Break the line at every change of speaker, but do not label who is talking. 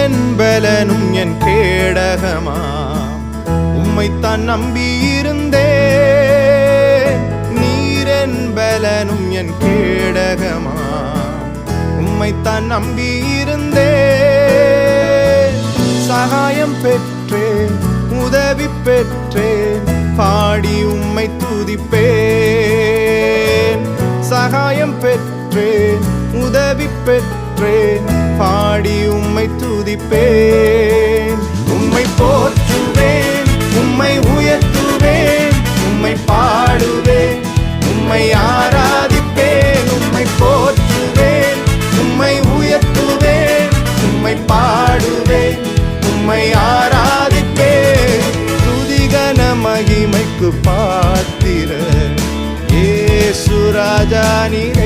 நீரென்பலனும் என் கேடகமா உம்மைத்தான் நம்பியிருந்தேன். நீரென்பலனும் என் கேடகமா உம்மைத்தான் நம்பியிருந்தேன். சகாயம் பெற்றேன், உதவி பெற்றேன், பாடி உம்மை துதிப்பேன். சகாயம் பெற்றேன், உதவி பெற்றேன், பாடி உம்மை துதிப்பேன். உம்மை போற்றுவேன், உம்மை உயர்த்துவேன், உம்மை பாடுவேன், உம்மை ஆராதிப்பேன். உம்மை போற்றுவேன், உம்மை உயர்த்துவேன், உம்மை பாடுவேன், உம்மை ஆராதிப்பேன். துதிகன மகிமைக்கு பாத்திர இயேசு ராஜா நீரே.